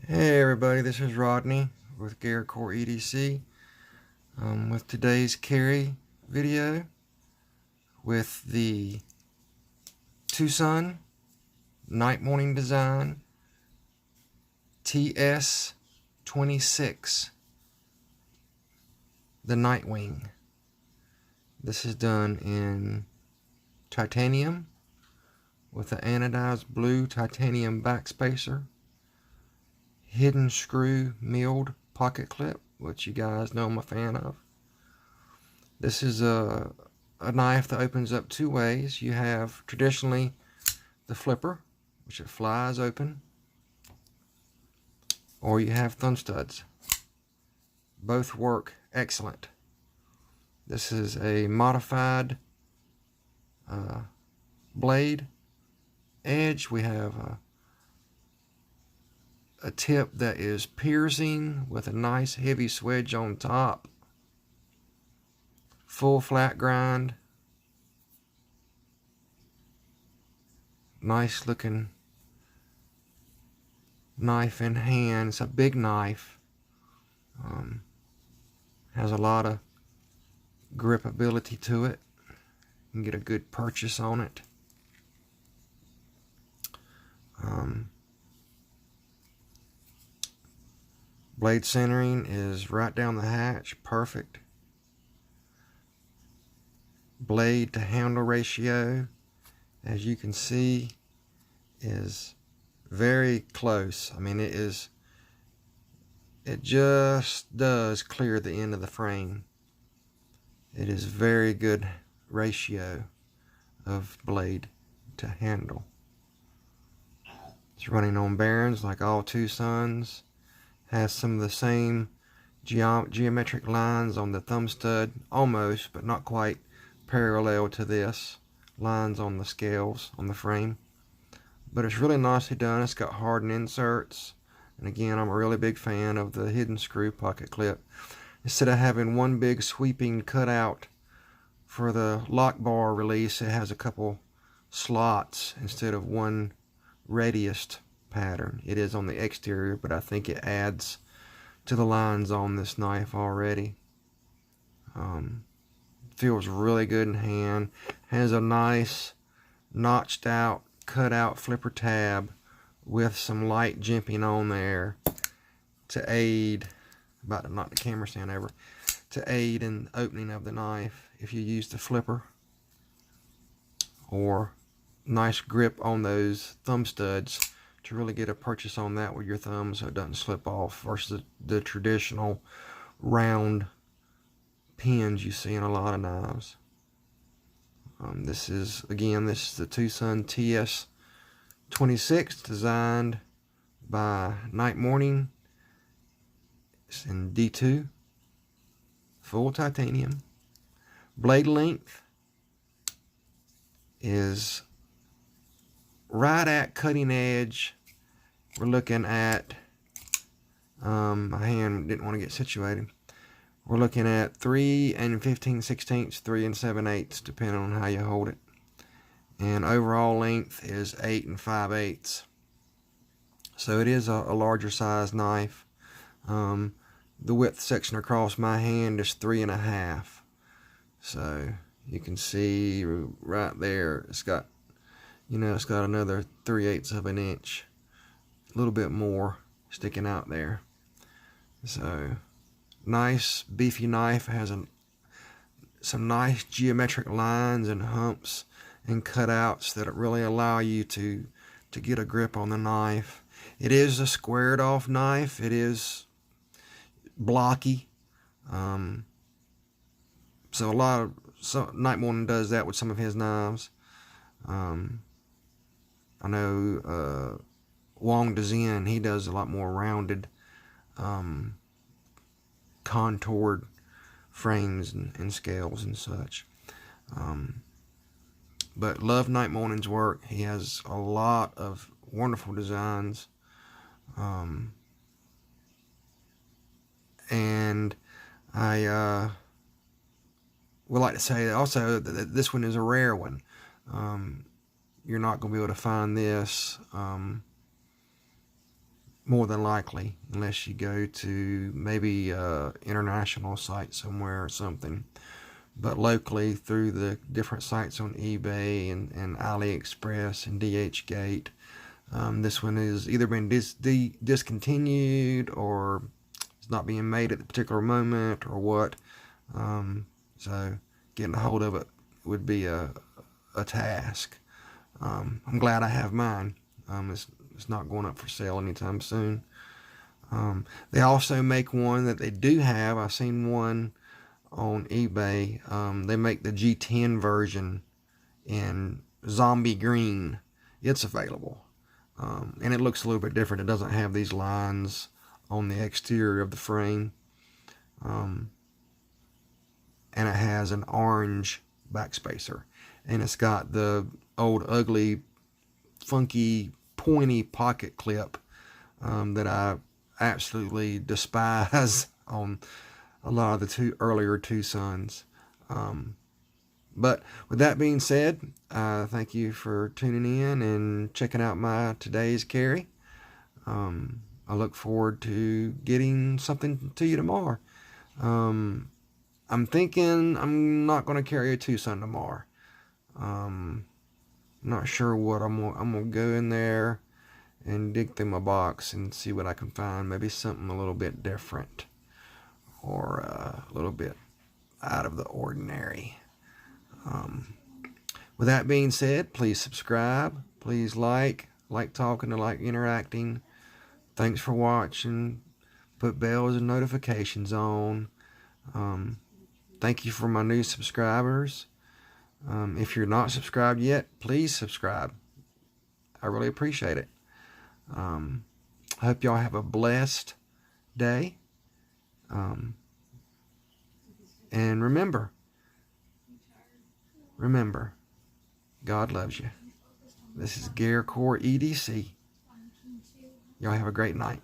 Hey everybody, this is Rodney with Core EDC with today's carry video with the Twosun Night Morning Design TS26, the Nightwing. This is done in titanium with an anodized blue titanium backspacer, hidden screw milled pocket clip, which you guys know I'm a fan of. This is a knife that opens up two ways. You have traditionally the flipper, which it flies open, or you have thumb studs. Both work excellent. This is a modified blade edge. We have a tip that is piercing with a nice heavy swedge on top. Full flat grind. Nice looking knife in hand. It's a big knife. Has a lot of grip ability to it. You can get a good purchase on it. Blade centering is right down the hatch, perfect. Blade to handle ratio, as you can see, is very close. I mean, it just does clear the end of the frame. It is very good ratio of blade to handle. It's running on bearings like all Twosuns. Has some of the same geometric lines on the thumb stud, almost, but not quite parallel to this. Lines on the scales on the frame. But it's really nicely done. It's got hardened inserts. And again, I'm a really big fan of the hidden screw pocket clip. Instead of having one big sweeping cutout for the lock bar release, it has a couple slots instead of one radiused pattern. It is on the exterior, but I think it adds to the lines on this knife already. Feels really good in hand. Has a nice notched out, cut out flipper tab with some light jimping on there to aid, about to knock the camera stand over, to aid in the opening of the knife if you use the flipper. Or nice grip on those thumb studs to really get a purchase on that with your thumb so it doesn't slip off, versus the traditional round pins you see in a lot of knives. This is the Twosun TS26, designed by Night Morning. It's in D2, full titanium. Blade length is right at cutting edge. We're looking at, my hand didn't want to get situated. We're looking at 3 15/16, 3 7/8, depending on how you hold it. And overall length is 8 5/8. So it is a larger size knife. The width section across my hand is 3 1/2. So you can see right there, it's got, it's got another 3/8 of an inch, a little bit more sticking out there. So nice beefy knife. It has some nice geometric lines and humps and cutouts that really allow you to get a grip on the knife. It is a squared off knife. It is blocky. So Night Morning does that with some of his knives. I know Wong Dezin, he does a lot more rounded, contoured frames and scales and such. But love Night Morning's work. He has a lot of wonderful designs. And I would like to say also that this one is a rare one. You're not going to be able to find this more than likely, unless you go to maybe international site somewhere or something. But locally, through the different sites on eBay and AliExpress and DHgate, this one has either been discontinued or it's not being made at the particular moment or what. So getting a hold of it would be a task. I'm glad I have mine. It's not going up for sale anytime soon. They also make one that they do have. I've seen one on eBay. They make the G10 version in zombie green. It's available. And it looks a little bit different. It doesn't have these lines on the exterior of the frame. And it has an orange backspacer. And it's got the old ugly, funky, pointy pocket clip that I absolutely despise on a lot of the earlier Twosuns. But with that being said, thank you for tuning in and checking out my today's carry. I look forward to getting something to you tomorrow. I'm thinking I'm not going to carry a Twosun tomorrow. Not sure what I'm gonna go in there and dig through my box and see what I can find. Maybe something a little bit different or a little bit out of the ordinary. With that being said, please subscribe. Please like talking and like interacting. Thanks for watching. Put bells and notifications on. Thank you for my new subscribers. If you're not subscribed yet, please subscribe. I really appreciate it. I hope y'all have a blessed day. And remember, God loves you. This is Gear Core EDC. Y'all have a great night.